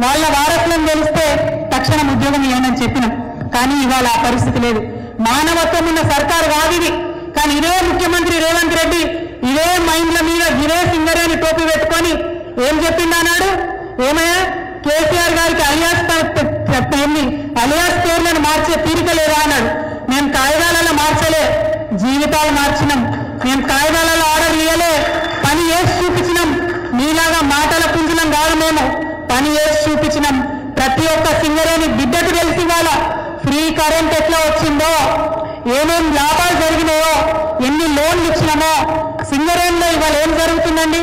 వాళ్ళ వారసులను తెలిస్తే తక్షణం ఉద్యోగం ఇవ్వనని చెప్పినాం. కానీ ఇవాళ ఆ పరిస్థితి లేదు. మానవత్వం ఉన్న సర్కారు కాదు ఇది. కానీ ఇదే ముఖ్యమంత్రి రేవంత్ రెడ్డి ఇదే మైండ్ల మీద ఇదే సింగరేణి టోపీ పెట్టుకొని ఏం చెప్పిందన్నాడు, ఏమయ్యా కేసీఆర్ గారికి అలియాస్ పేర్లను మార్చే తీరిక లేదా అన్నాడు. మేము కాయిదాలలో మార్చలే, జీవితాలు మార్చినాం. మేము కాయిదాలలో ఆర్డర్ ఇయ్యలే, పని చేసి చూపించినాం. మీలాగా మాటల పుంజులం కాదు, మేము పని చేసి చూపించినాం. ప్రతి ఒక్క సింగరేణి బిడ్డకు తెలిసి వాళ్ళ ఫ్రీ కరెంట్ ఎట్లా వచ్చిందో, ఏమేం లాభాలు జరిగినాయో, ఎన్ని లోన్లు ఇచ్చినామో. సింగరేణిలో ఇవాళ ఏం జరుగుతుందండి?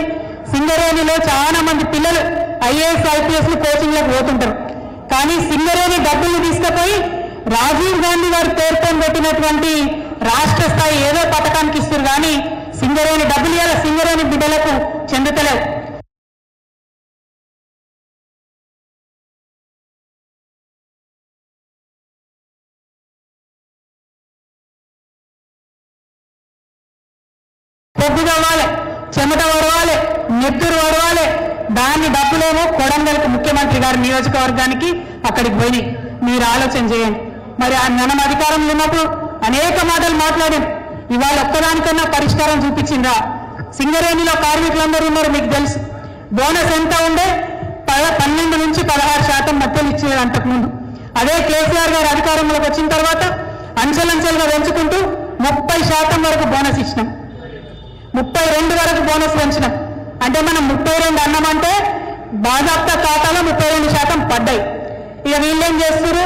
సింగరేణిలో చాలా మంది పిల్లలు ఐఏఎస్ ఐపీఎస్ కోచింగ్లకు పోతుంటారు. కానీ సింగరేణి డబ్బులు తీసుకుపోయి రాజీవ్ గాంధీ గారి పేరుతో పెట్టినటువంటి రాష్ట్ర స్థాయి ఏదో పథకానికి ఇస్తారు. కానీ సింగరేణి డబ్బులు ఇవాళ సింగరేణి బిడ్డలకు చెందుతలేవు. పొగ్గు కావాలి, చెమట వడవాలి, నెత్తురు వడవాలి. దాన్ని డబ్బులేమో కొడంగల్కి ముఖ్యమంత్రి గారి నియోజకవర్గానికి అక్కడికి పోయి మీరు ఆలోచన చేయండి. మరి మనం అధికారంలో ఉన్నప్పుడు అనేక మాటలు మాట్లాడాం. ఇవాళ ఒక్కదానికన్నా పరిష్కారం చూపించిందా? సింగరేణిలో కార్మికులందరూ ఉన్నారు, మీకు తెలుసు. బోనస్ ఎంత ఉండే? 12 నుంచి 16% మధ్యలో ఇచ్చేది అంతకుముందు. అదే కేసీఆర్ గారు అధికారంలోకి వచ్చిన తర్వాత అంచెలంచెలుగా పెంచుకుంటూ 30% వరకు బోనస్ ఇచ్చినాం. 32 వరకు బోనస్ పెంచినాం. అంటే మనం 32 అన్నామంటే బాజాప్తా ఖాతాలో 32% పడ్డాయి. ఇక వీళ్ళేం చేస్తారు?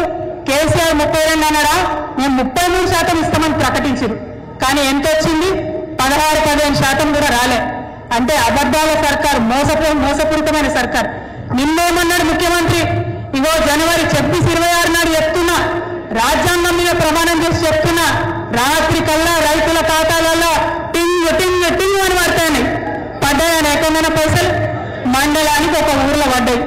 కేసీఆర్ 32 అన్నారా, మేము 33% ఇస్తామని ప్రకటించారు. కానీ ఎంత వచ్చింది? 16-15% కూడా రాలే. అంటే అబద్ధాల సర్కార్, మోసపూరితమైన సర్కార్. నిన్నేమన్నాడు ముఖ్యమంత్రి? ఇగో జనవరి 26 నాడు చెప్తున్నా, రాజ్యాంగం మీద ప్రమాణం చేసి చెప్తున్నా, రాత్రి కల్లా రైతుల ఖాతాలలో టింగ్ టింగ్ టింగ్ అని పడతాయి. పడ్డాయని ఎక్కడైనా పైసలు మండలానికి ఒక ఊర్లో పడ్డాయి.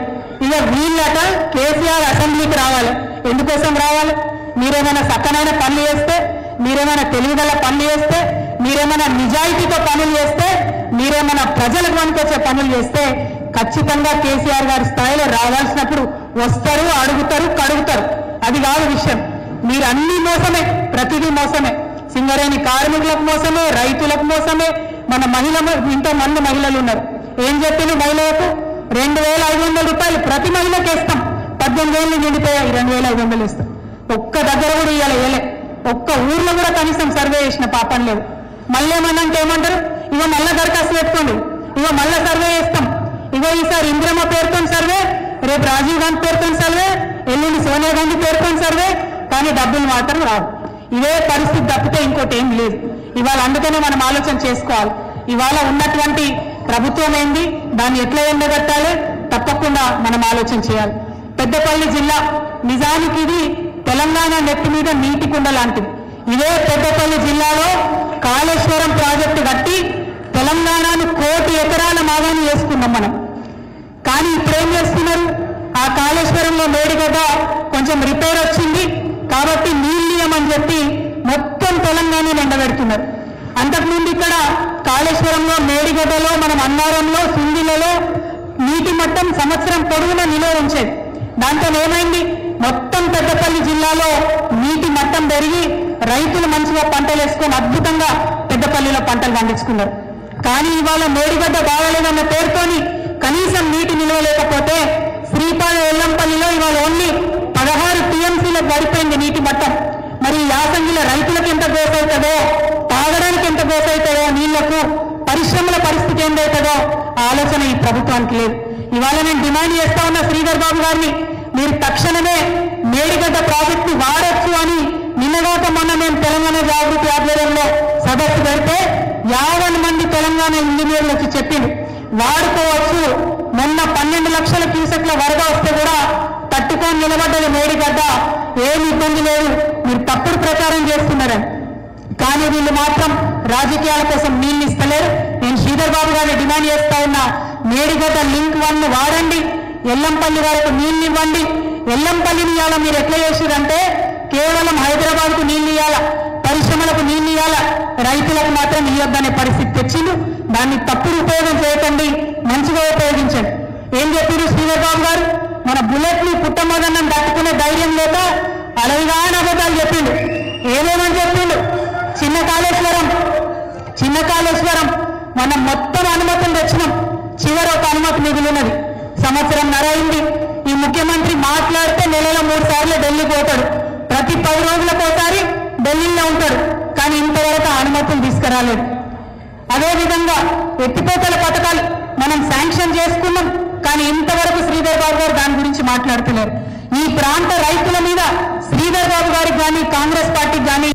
ఇక వీళ్ళట కేసీఆర్ అసెంబ్లీకి రావాలి. ఎందుకోసం రావాలి? మీరేమైనా చక్కనైన పనులు చేస్తే, మీరేమైనా తెలివిగల పనులు చేస్తే, మీరేమైనా నిజాయితీతో పనులు చేస్తే, మీరేమైనా ప్రజలకు పనికొచ్చే పనులు చేస్తే ఖచ్చితంగా కేసీఆర్ గారి స్థాయిలో రావాల్సినప్పుడు వస్తారు, అడుగుతారు, కడుగుతారు. అది కాదు విషయం. మీరు అన్ని మోసమే, ప్రతిదీ మోసమే. సింగరేణి కార్మికులకు మోసమే, రైతులకు మోసమే. మన ఇంతమంది మహిళలు ఉన్నారు. ఏం చెప్పింది మహిళలకు? 2500 రూపాయలు ప్రతి మహిళకి ఇస్తాం. 18 ఏళ్ళు నిండిపోయాయి, 2500 ఇస్తాం. ఒక్క దగ్గర కూడా ఇవ్వలే. ఒక్క ఊర్లో కూడా కనీసం సర్వే చేసిన పాపం లేదు. మళ్ళీ ఏమన్నంటే ఏమంటారు? ఇగో మళ్ళా దరఖాస్తు పెట్టుకోండి, ఇగో మళ్ళా సర్వే చేస్తాం, ఇగో ఈసారి ఇందిరమ్మ పేరుతో సర్వే, రేపు రాజీవ్ గాంధీ పేరుతో సర్వే, ఎల్లుండి సోనియా గాంధీ పేరుతో సర్వే. కానీ డబ్బులు మాత్రం రావు. ఇదే పరిస్థితి తప్పితే ఇంకోటి ఏం లేదు. ఇవాళ అందుకనే మనం ఆలోచన చేసుకోవాలి. ఇవాళ ఉన్నటువంటి ప్రభుత్వం ఏంది, దాన్ని ఎట్లా ఎండగట్టాలి, తప్పకుండా మనం ఆలోచన చేయాలి. పెద్దపల్లి జిల్లా నిజానికి ఇది తెలంగాణ నెత్తి మీద నీటి కుండ లాంటిది. ఇదే పెద్దపల్లి జిల్లాలో కాళేశ్వరం ప్రాజెక్టు కట్టి తెలంగాణను 1 కోటి ఎకరాల మాగాన్ని చేసుకున్నాం మనం. కానీ ఇప్పుడు ఏం చేస్తున్నారు? ఆ కాళేశ్వరంలో మేడిగడ్డ కొంచెం రిపేర్ వచ్చింది కాబట్టి నీళ్ళని చెప్పి మొత్తం తెలంగాణను ఎండబెడుతున్నారు. అంతకుముందు ఇక్కడ కాళేశ్వరంలో, మేడిగడ్డలో, మనం అన్నారంలో, సింగిలలో నీటి మట్టం సంవత్సరం పొడవునా నిల్వ ఉంచేది. దాంతో ఏమైంది? మొత్తం పెద్దపల్లి జిల్లాలో నీటి మట్టం పెరిగి రైతులు మంచిగా పంటలు వేసుకొని అద్భుతంగా పెద్దపల్లిలో పంటలు పండించుకున్నారు. కానీ ఇవాళ మేడిగడ్డ బాగలేదన్న పేరుతోని కనీసం నీటి నిల్వ లేకపోతే శ్రీపాద ఎల్లంపల్లిలో ఇవాళ ఓన్లీ 16 టీఎంసీలకు పడిపోయింది నీటి మట్టం. మరి యాసంగిలో రైతులకు ఎంత గోసవుతుందో, తాగడానికి ఎంత గోసవుతుందో, నీళ్లకు పరిశ్రమల పరిస్థితి ఏందవుతుందో ఆలోచన ఈ ప్రభుత్వానికి లేదు. ఇవాళ నేను డిమాండ్ చేస్తా ఉన్న శ్రీధర్ బాబు గారిని, మీరు తక్షణమే మేడిగడ్డ ప్రాజెక్టు వాడొచ్చు అని నిన్నగాక మొన్న మేము తెలంగాణ జాగృతి ఆధ్వర్యంలో సదస్సు పెడితే 50 మంది తెలంగాణ ఇంజనీర్లు వచ్చి చెప్పింది వాడుకోవచ్చు. మొన్న 12 లక్షల క్యూసెక్ల వరద వస్తే కూడా తట్టుకొని నిలబడ్డది మేడిగడ్డ, ఏమి ఇబ్బంది లేదు, మీరు తప్పుడు ప్రచారం చేస్తున్నారని. కానీ వీళ్ళు మాత్రం రాజకీయాల కోసం నీళ్లు ఇస్తలేరు. నేను శ్రీధర్ బాబు గారిని డిమాండ్ చేస్తా ఉన్నా, మేడిగడ్డ లింక్ 1 వాడండి, ఎల్లంపల్లి వరకు నీళ్లు ఇవ్వండి. ఎల్లంపల్లిని ఇవ్వాలా మీరు ఎట్లా చేసిరంటే కేవలం హైదరాబాద్కు నీళ్లు ఇవ్వాలా, పరిశ్రమలకు నీళ్లు ఇవ్వాలా, రైతులకు మాత్రం ఇవ్వద్దనే పరిస్థితి తెచ్చిండు. దాన్ని తప్పుడు ఉపయోగం చేయకండి, మంచిగా ఉపయోగించండి. ఏం చెప్పారు శ్రీధర్ బాబు గారు? మన బుల్లెట్ని పుట్టమోదన్నం తట్టుకునే ధైర్యం లేక అలవిగాని అబద్ధాలు చెప్పిండు. ఏమేమని చెప్పిండు? చిన్న కాళేశ్వరం మనం మొత్తం అనుమతులు తెచ్చినాం, చివరి ఒక అనుమతి మిగిలినది. సంవత్సరం నరైంది. ఈ ముఖ్యమంత్రి మాట్లాడితే నెలలో 3 సార్లు ఢిల్లీ పోతాడు, ప్రతి 10 రోజులకోసారి ఢిల్లీలో ఉంటాడు, కానీ ఇంతవరకు అనుమతులు తీసుకురాలేదు. అదేవిధంగా ఎత్తిపోతల పథకాలు మనం శాంక్షన్ చేసుకున్నాం, కానీ ఇంతవరకు శ్రీధర్ బాబు గారు దాని గురించి మాట్లాడుతున్నారు. ఈ ప్రాంత రైతుల మీద శ్రీధర్ బాబు గారికి కానీ కాంగ్రెస్ పార్టీకి కానీ